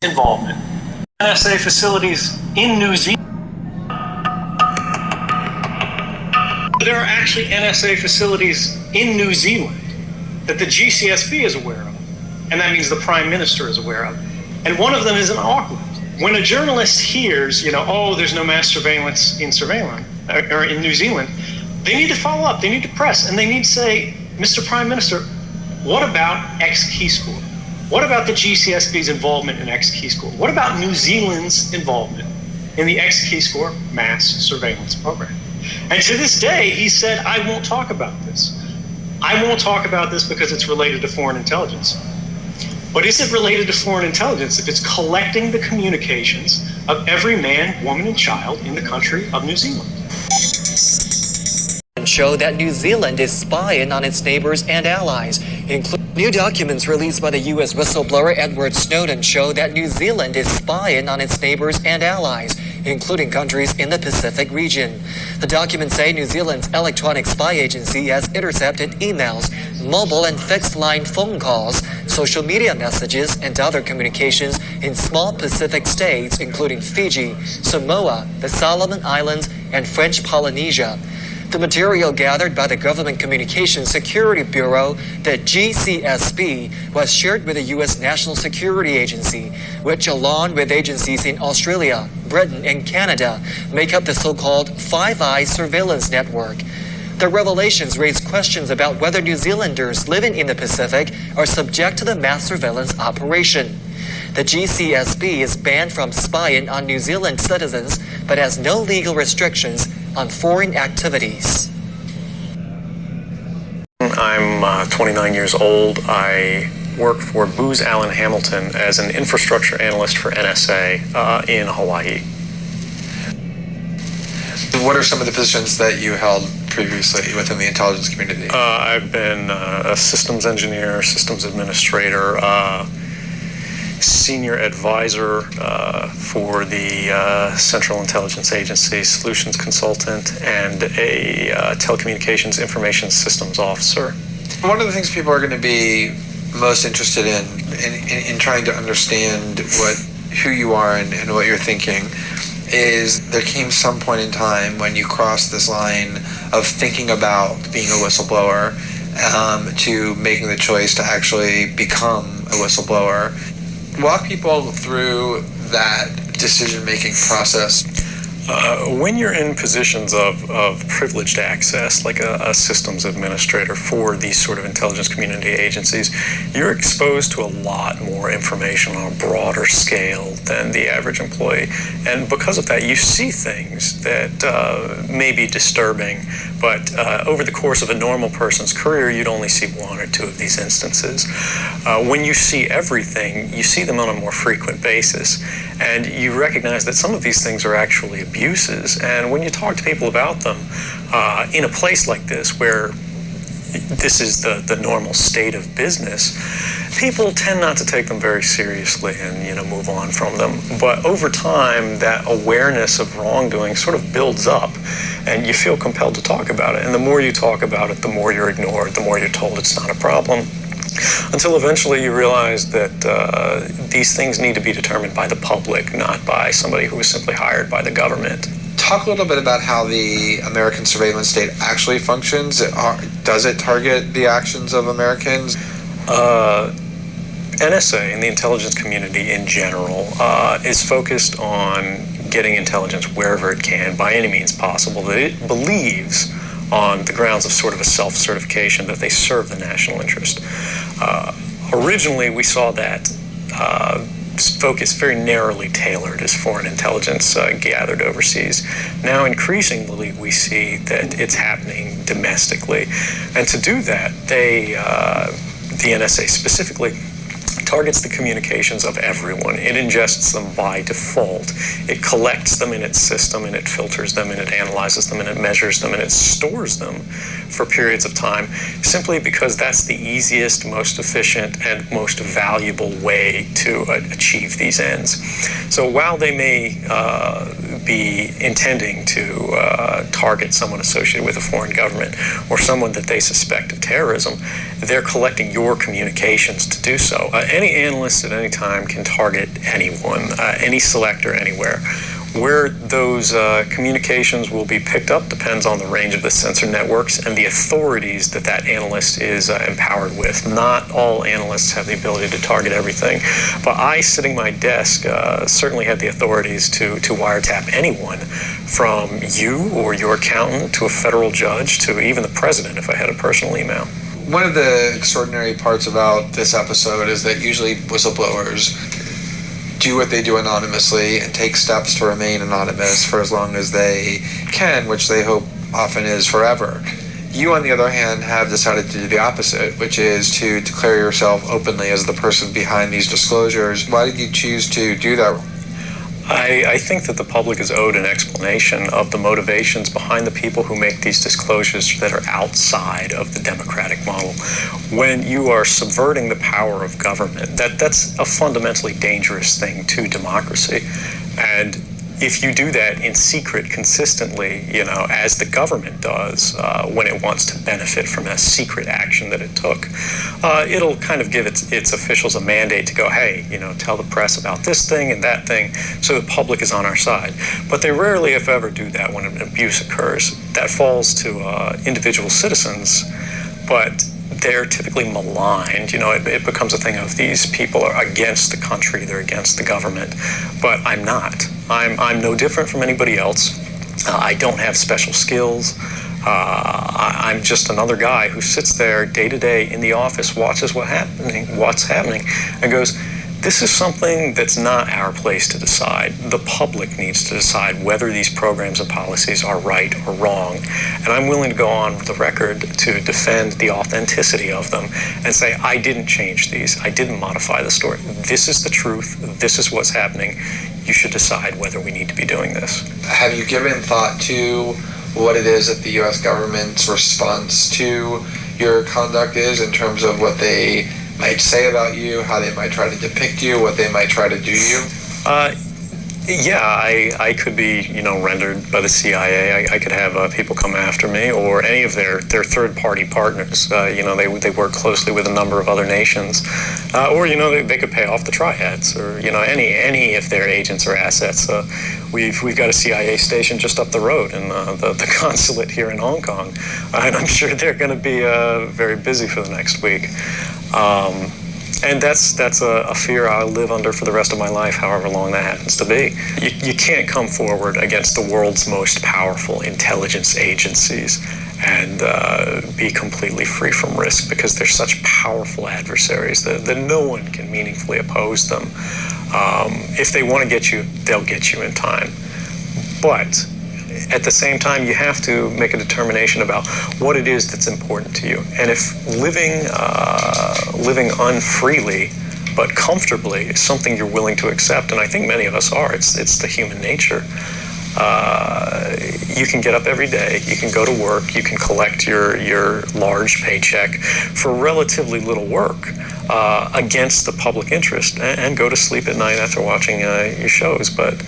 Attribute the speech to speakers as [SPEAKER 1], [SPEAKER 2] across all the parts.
[SPEAKER 1] involvement. NSA facilities in New Zealand. There are actually NSA facilities in New Zealand that the GCSB is aware of, and that means the Prime Minister is aware of. And one of them is in Auckland. When a journalist hears, oh, there's no mass surveillance in or in New Zealand, they need to follow up, they need to press, and they need to say, Mr. Prime Minister, what about X-Key School? What about the GCSB's involvement in X-Key School? What about New Zealand's involvement in the X-Key School mass surveillance program? And to this day, he said, I won't talk about this. I won't talk about this because it's related to foreign intelligence. But is it related to foreign intelligence if it's collecting the communications of every man, woman, and child in the country of New Zealand?
[SPEAKER 2] Show that New Zealand is spying on its neighbors and allies, including new documents released by the U.S. whistleblower Edward Snowden show that New Zealand is spying on its neighbors and allies, including countries in the Pacific region. The documents say New Zealand's electronic spy agency has intercepted emails, mobile and fixed-line phone calls, social media messages, and other communications in small Pacific states, including Fiji, Samoa, the Solomon Islands, and French Polynesia. The material gathered by the Government Communications Security Bureau, the GCSB, was shared with the U.S. National Security Agency, which, along with agencies in Australia, Britain, and Canada, make up the so-called Five Eyes surveillance network. The revelations raise questions about whether New Zealanders living in the Pacific are subject to the mass surveillance operation. The GCSB is banned from spying on New Zealand citizens, but has no legal restrictions on foreign activities.
[SPEAKER 3] I'm 29 years old. I work for Booz Allen Hamilton as an infrastructure analyst for NSA in Hawaii.
[SPEAKER 4] What are some of the positions that you held previously within the intelligence community?
[SPEAKER 3] I've been a systems engineer, systems administrator, senior advisor for the Central Intelligence Agency, solutions consultant, and a telecommunications information systems officer.
[SPEAKER 4] One of the things people are going to be most interested in trying to understand who you are and what you're thinking is there came some point in time when you crossed this line of thinking about being a whistleblower to making the choice to actually become a whistleblower. Walk people through that decision-making process.
[SPEAKER 3] When you're in positions of privileged access, like a systems administrator for these sort of intelligence community agencies, you're exposed to a lot more information on a broader scale than the average employee. And because of that, you see things that may be disturbing, but over the course of a normal person's career, you'd only see one or two of these instances. When you see everything, you see them on a more frequent basis, and you recognize that some of these things are actually abuses. And when you talk to people about them, in a place like this where this is the normal state of business, people tend not to take them very seriously and move on from them. But over time, that awareness of wrongdoing sort of builds up, and you feel compelled to talk about it. And the more you talk about it, the more you're ignored, the more you're told it's not a problem, until eventually you realize that these things need to be determined by the public, not by somebody who was simply hired by the government.
[SPEAKER 4] Talk a little bit about how the American surveillance state actually functions. Does it target the actions of Americans?
[SPEAKER 3] NSA and the intelligence community in general is focused on getting intelligence wherever it can, by any means possible, that it believes on the grounds of sort of a self-certification that they serve the national interest. Originally, we saw that focus very narrowly tailored as foreign intelligence gathered overseas. Now, increasingly, we see that it's happening domestically. And to do that, the NSA specifically targets the communications of everyone. It ingests them by default. It collects them in its system, and it filters them, and it analyzes them, and it measures them, and it stores them for periods of time, simply because that's the easiest, most efficient, and most valuable way to achieve these ends. So while they may be intending to target someone associated with a foreign government or someone that they suspect of terrorism, they're collecting your communications to do so. Any analyst at any time can target anyone, any selector anywhere. Where those communications will be picked up depends on the range of the sensor networks and the authorities that that analyst is empowered with. Not all analysts have the ability to target everything, but I, sitting my desk, certainly had the authorities to wiretap anyone, from you or your accountant to a federal judge to even the president if I had a personal email.
[SPEAKER 4] One of the extraordinary parts about this episode is that usually whistleblowers do what they do anonymously and take steps to remain anonymous for as long as they can, which they hope often is forever. You, on the other hand, have decided to do the opposite, which is to declare yourself openly as the person behind these disclosures. Why did you choose to do that?
[SPEAKER 3] I think that the public is owed an explanation of the motivations behind the people who make these disclosures that are outside of the democratic model. When you are subverting the power of government, that's a fundamentally dangerous thing to democracy. And if you do that in secret consistently, as the government does when it wants to benefit from a secret action that it took, it'll kind of give its officials a mandate to go, hey, tell the press about this thing and that thing, so the public is on our side. But they rarely, if ever, do that when an abuse occurs. That falls to individual citizens, but they're typically maligned. It becomes a thing of these people are against the country, they're against the government, but I'm not. I'm no different from anybody else. I don't have special skills. I'm just another guy who sits there day to day in the office, watches what's happening, and goes, this is something that's not our place to decide. The public needs to decide whether these programs and policies are right or wrong. And I'm willing to go on the record to defend the authenticity of them and say, I didn't change these. I didn't modify the story. This is the truth. This is what's happening. You should decide whether we need to be doing this.
[SPEAKER 4] Have you given thought to what it is that the U.S. government's response to your conduct is in terms of what they might say about you, how they might try to depict you, what they might try to do you?
[SPEAKER 3] I could be, rendered by the CIA. I could have people come after me, or any of their third-party partners. They work closely with a number of other nations, or they could pay off the triads, or any of their agents or assets. We've got a CIA station just up the road in the consulate here in Hong Kong, and I'm sure they're going to be very busy for the next week. And that's a fear I'll live under for the rest of my life, however long that happens to be. You can't come forward against the world's most powerful intelligence agencies and be completely free from risk, because they're such powerful adversaries that no one can meaningfully oppose them. If they want to get you, they'll get you in time. But at the same time, you have to make a determination about what it is that's important to you. And if living unfreely but comfortably is something you're willing to accept, and I think many of us are, it's the human nature. You can get up every day, you can go to work, you can collect your large paycheck for relatively little work against the public interest, and go to sleep at night after watching your shows. But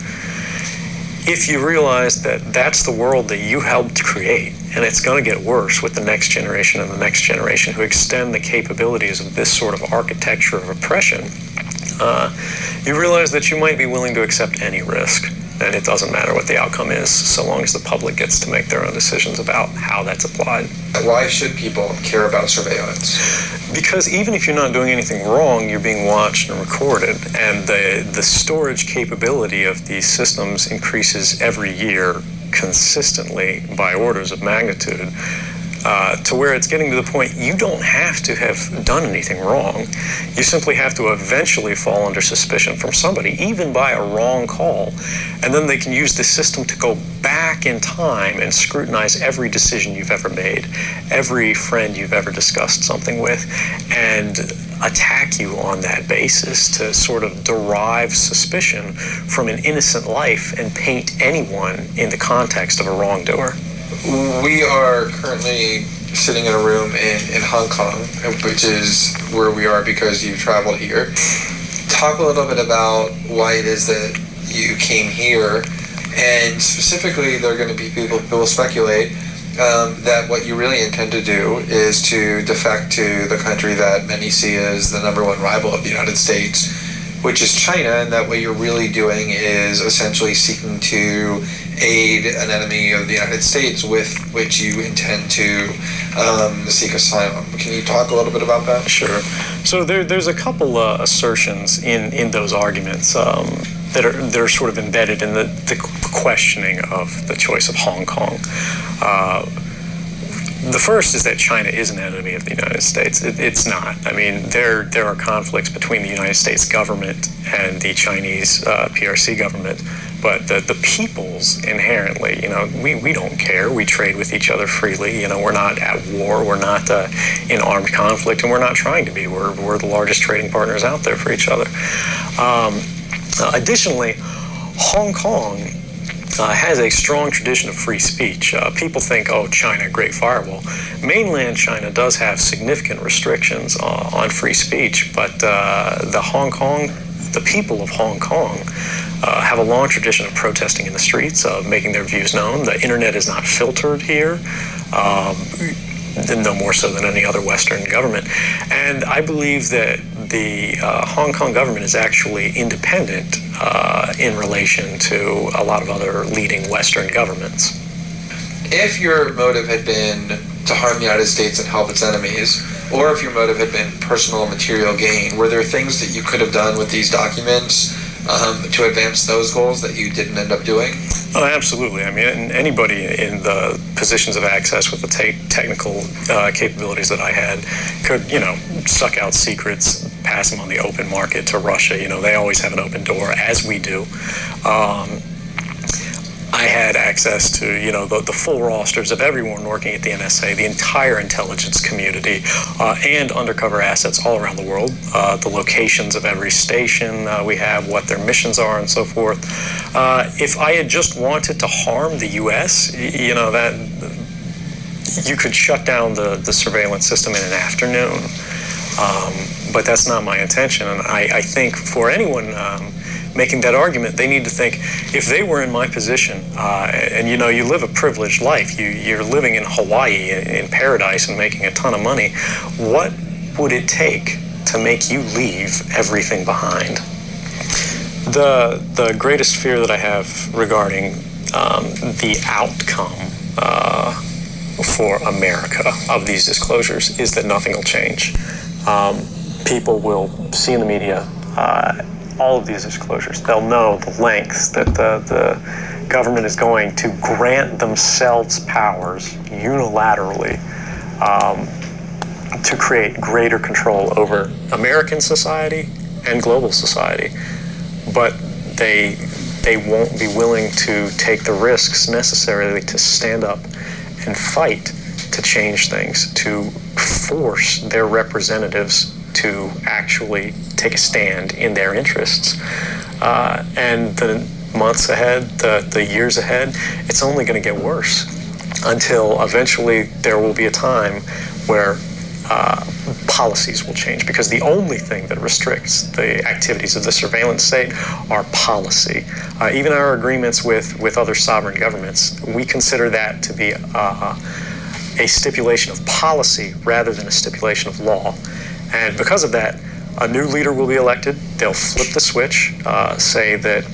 [SPEAKER 3] if you realize that that's the world that you helped create, and it's going to get worse with the next generation and the next generation who extend the capabilities of this sort of architecture of oppression, you realize that you might be willing to accept any risk. And it doesn't matter what the outcome is, so long as the public gets to make their own decisions about how that's applied.
[SPEAKER 4] Why should people care about surveillance?
[SPEAKER 3] Because even if you're not doing anything wrong, you're being watched and recorded, and the storage capability of these systems increases every year consistently by orders of magnitude, to where it's getting to the point you don't have to have done anything wrong. You simply have to eventually fall under suspicion from somebody, even by a wrong call, and then they can use the system to go back in time and scrutinize every decision you've ever made, every friend you've ever discussed something with, and attack you on that basis to sort of derive suspicion from an innocent life and paint anyone in the context of a wrongdoer.
[SPEAKER 4] We are currently sitting in a room in Hong Kong, which is where we are because you traveled here. Talk a little bit about why it is that you came here, And specifically, there are going to be people who will speculate that what you really intend to do is to defect to the country that many see as the number one rival of the United States, which is China, and that what you're really doing is essentially seeking to aid an enemy of the United States with which you intend to seek asylum. Can you talk a little bit about that?
[SPEAKER 3] Sure. So there's a couple assertions in those arguments that are sort of embedded in the questioning of the choice of Hong Kong. The first is that China is an enemy of the United States. It's not. I mean, there are conflicts between the United States government and the Chinese PRC government, but the peoples inherently, we don't care. We trade with each other freely. We're not at war. We're not in armed conflict, and we're not trying to be. We're the largest trading partners out there for each other. Additionally, Hong Kong has a strong tradition of free speech. People think, oh, China, great firewall. Mainland China does have significant restrictions on free speech, but the people of Hong Kong have a long tradition of protesting in the streets, of making their views known. The internet is not filtered here, no more so than any other Western government. And I believe that the Hong Kong government is actually independent in relation to a lot of other leading Western governments.
[SPEAKER 4] If your motive had been to harm the United States and help its enemies, or if your motive had been personal material gain, were there things that you could have done with these documents to advance those goals that you didn't end up doing?
[SPEAKER 3] Oh, absolutely. I mean, anybody in the positions of access with the technical capabilities that I had could, suck out secrets, pass them on the open market to Russia. They always have an open door, as we do. I had access to, the full rosters of everyone working at the NSA, the entire intelligence community, and undercover assets all around the world, the locations of every station we have, what their missions are, and so forth. If I had just wanted to harm the U.S., that you could shut down the surveillance system in an afternoon. But that's not my intention, and I think for anyone making that argument, they need to think, if they were in my position, and you live a privileged life, you're living in Hawaii in paradise and making a ton of money, what would it take to make you leave everything behind? The greatest fear that I have regarding the outcome for America of these disclosures is that nothing will change. People will see in the media all of these disclosures. They'll know the lengths that the government is going to grant themselves powers unilaterally to create greater control over American society and global society. But they won't be willing to take the risks necessarily to stand up and fight to change things, to force their representatives to actually take a stand in their interests. And the months ahead, the years ahead, it's only going to get worse until eventually there will be a time where policies will change, because the only thing that restricts the activities of the surveillance state are policy. Even our agreements with other sovereign governments, we consider that to be a stipulation of policy rather than a stipulation of law. And because of that, a new leader will be elected. They'll flip the switch, say that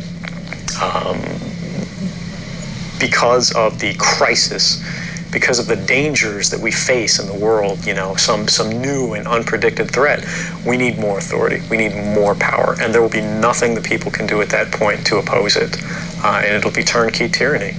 [SPEAKER 3] because of the crisis, because of the dangers that we face in the world, some new and unpredicted threat, we need more authority, we need more power, and there will be nothing the people can do at that point to oppose it, and it'll be turnkey tyranny.